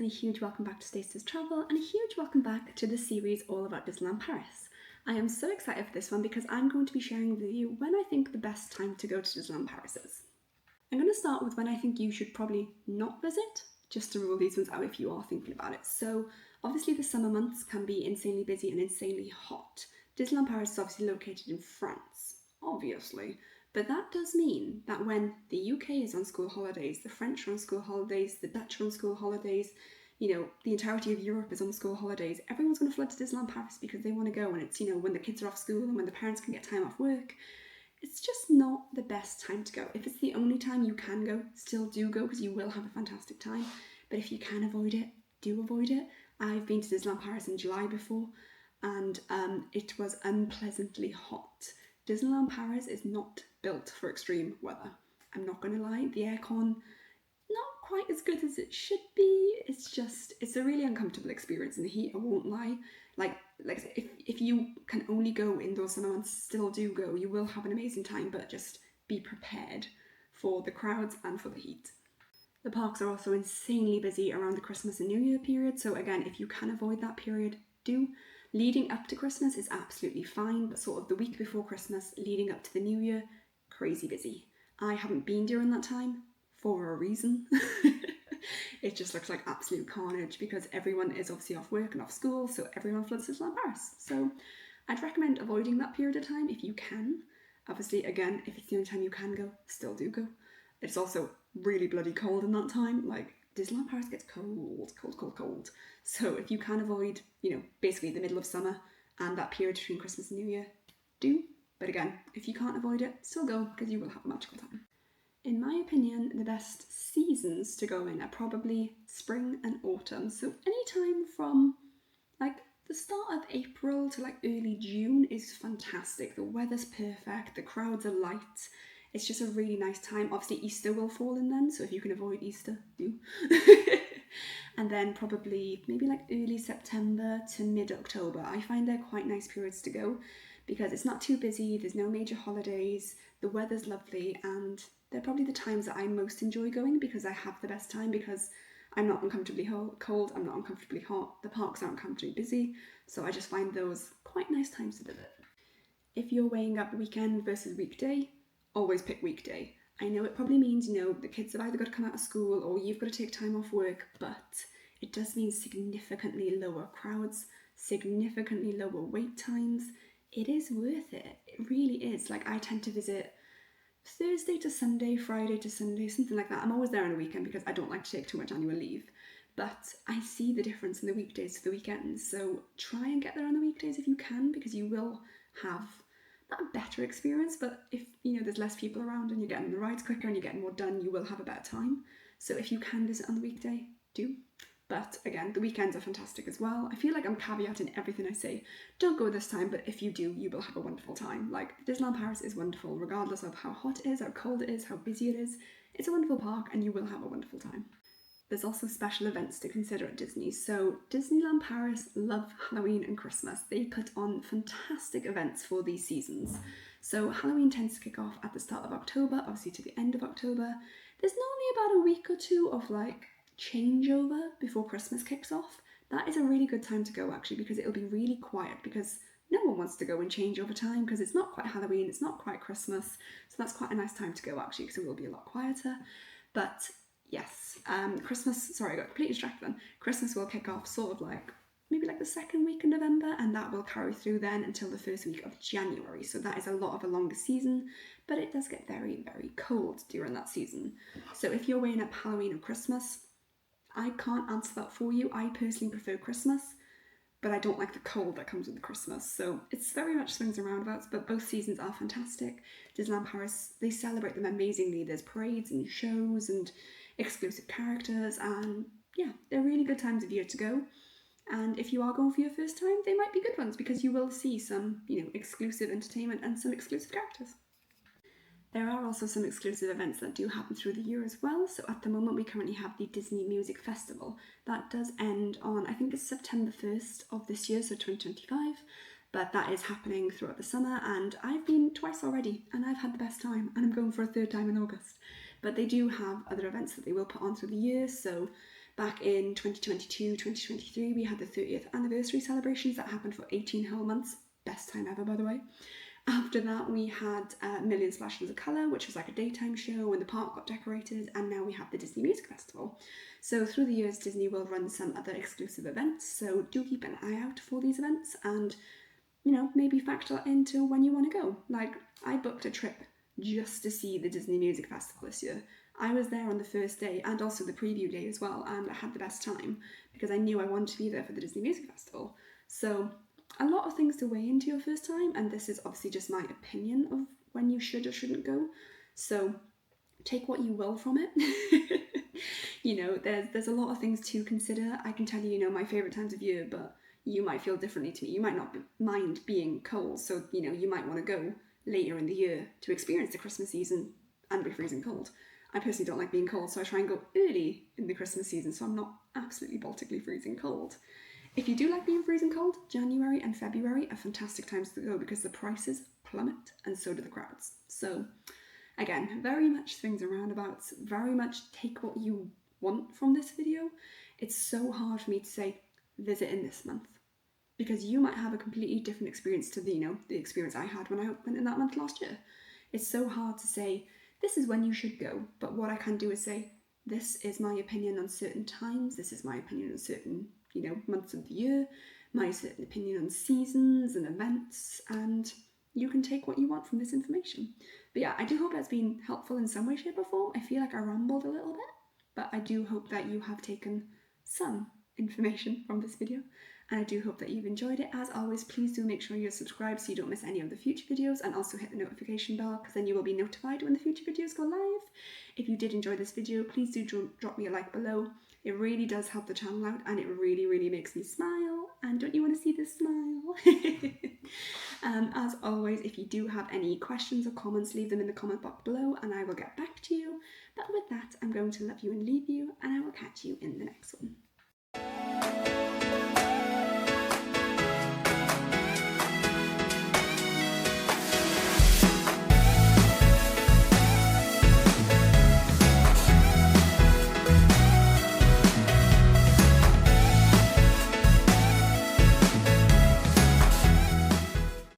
a huge welcome back to Stace Does Travel and a huge welcome back to the series all about Disneyland Paris. I am so excited for this one because I'm going to be sharing with you when I think the best time to go to Disneyland Paris is. I'm going to start with when I think you should probably not visit, just to rule these ones out if you are thinking about it. So obviously the summer months can be insanely busy and insanely hot. Disneyland Paris is obviously located in France, obviously. But that does mean that when the UK is on school holidays, the French are on school holidays, the Dutch are on school holidays, the entirety of Europe is on school holidays, everyone's going to flood to Disneyland Paris because they want to go, and it's, when the kids are off school and when the parents can get time off work. It's just not the best time to go. If it's the only time you can go, still do go because you will have a fantastic time. But if you can avoid it, do avoid it. I've been to Disneyland Paris in July before, and it was unpleasantly hot. Disneyland Paris is not built for extreme weather. I'm not going to lie, the aircon, not quite as good as it should be. It's a really uncomfortable experience in the heat, I won't lie. Like if you can only go in those summer months, still do go. You will have an amazing time, but just be prepared for the crowds and for the heat. The parks are also insanely busy around the Christmas and New Year period, so again, if you can avoid that period, do. Leading up to Christmas is absolutely fine, but sort of the week before Christmas, leading up to the New Year, crazy busy. I haven't been during that time for a reason. It just looks like absolute carnage because everyone is obviously off work and off school, so everyone floods to Disneyland Paris. So I'd recommend avoiding that period of time if you can. Obviously, again, if it's the only time you can go, still do go. It's also really bloody cold in that time. Like, Disneyland Paris gets cold. So if you can avoid, basically the middle of summer and that period between Christmas and New Year, do. But again, if you can't avoid it, still go because you will have a magical time. In my opinion, the best seasons to go in are probably spring and autumn. So anytime from like the start of April to like early June is fantastic. The weather's perfect, the crowds are light. It's just a really nice time. Obviously Easter will fall in then, so if you can avoid Easter, do. And then probably maybe like early September to mid-October. I find they're quite nice periods to go because it's not too busy, there's no major holidays, the weather's lovely, and they're probably the times that I most enjoy going because I have the best time because I'm not uncomfortably cold, I'm not uncomfortably hot, the parks aren't uncomfortably busy, so I just find those quite nice times to visit. If you're weighing up weekend versus weekday, always pick weekday. I know it probably means, the kids have either got to come out of school or you've got to take time off work, but it does mean significantly lower crowds, significantly lower wait times. It is worth it. It really is. Like, I tend to visit Thursday to Sunday, Friday to Sunday, something like that. I'm always there on a weekend because I don't like to take too much annual leave. But I see the difference in the weekdays to the weekends. So try and get there on the weekdays if you can, because you will have not a better experience, but if there's less people around and you're getting the rides quicker and you're getting more done, you will have a better time. So if you can visit on the weekday, do. But again, the weekends are fantastic as well. I feel like I'm caveating everything I say. Don't go this time, but if you do, you will have a wonderful time. Like, Disneyland Paris is wonderful, regardless of how hot it is, how cold it is, how busy it is. It's a wonderful park and you will have a wonderful time. There's also special events to consider at Disney. So Disneyland Paris love Halloween and Christmas. They put on fantastic events for these seasons. So Halloween tends to kick off at the start of October, obviously to the end of October. There's normally about a week or two of like changeover before Christmas kicks off. That is a really good time to go actually because it'll be really quiet because no one wants to go and change over time because it's not quite Halloween, it's not quite Christmas. So that's quite a nice time to go actually because it will be a lot quieter. But yes, Christmas, sorry, I got completely distracted then. Christmas will kick off sort of like, maybe like the second week in November, and that will carry through then until the first week of January. So that is a lot of a longer season, but it does get very, very cold during that season. So if you're weighing up Halloween or Christmas, I can't answer that for you. I personally prefer Christmas, but I don't like the cold that comes with the Christmas. So it's very much swings and roundabouts, but both seasons are fantastic. Disneyland Paris, they celebrate them amazingly. There's parades and shows and exclusive characters, and yeah, they're really good times of year to go. And if you are going for your first time, they might be good ones because you will see some, exclusive entertainment and some exclusive characters. There are also some exclusive events that do happen through the year as well. So at the moment we currently have the Disney Music Festival. That does end on, I think it's September 1st of this year, so 2025. But that is happening throughout the summer and I've been twice already and I've had the best time and I'm going for a third time in August. But they do have other events that they will put on through the year. So Back in 2022, 2023, we had the 30th anniversary celebrations that happened for 18 whole months. Best time ever, by the way. After that, we had Million Splashes of Colour, which was like a daytime show when the park got decorated, and now we have the Disney Music Festival. So through the years, Disney will run some other exclusive events, so do keep an eye out for these events and, you know, maybe factor that into when you want to go. Like, I booked a trip just to see the Disney Music Festival this year. I was there on the first day and also the preview day as well, and I had the best time because I knew I wanted to be there for the Disney Music Festival. So a lot of things to weigh into your first time, and this is obviously just my opinion of when you should or shouldn't go. So take what you will from it. You know, there's a lot of things to consider. I can tell you, you know, my favourite times of year, but you might feel differently to me. You might not mind being cold, so, you know, you might want to go later in the year to experience the Christmas season and be freezing cold. I personally don't like being cold, so I try and go early in the Christmas season so I'm not absolutely Baltically freezing cold. If you do like being freezing cold, January and February are fantastic times to go because the prices plummet and so do the crowds. So again, very much swings and roundabouts, very much take what you want from this video. It's so hard for me to say, visit in this month, because you might have a completely different experience to the, you know, the experience I had when I went in that month last year. It's so hard to say, this is when you should go, but what I can do is say, this is my opinion on certain times, this is my opinion on certain, you know, months of the year, my certain opinion on seasons and events, and you can take what you want from this information. But yeah, I do hope that's been helpful in some way, shape or form. I feel like I rambled a little bit, but I do hope that you have taken some information from this video, and I do hope that you've enjoyed it. As always, please do make sure you're subscribed so you don't miss any of the future videos, and also hit the notification bell because then you will be notified when the future videos go live. If you did enjoy this video, please do drop me a like below. It really does help the channel out and it really, really makes me smile. And don't you want to see this smile? As always, if you do have any questions or comments, leave them in the comment box below and I will get back to you. But with that, I'm going to love you and leave you, and I will catch you in the next one.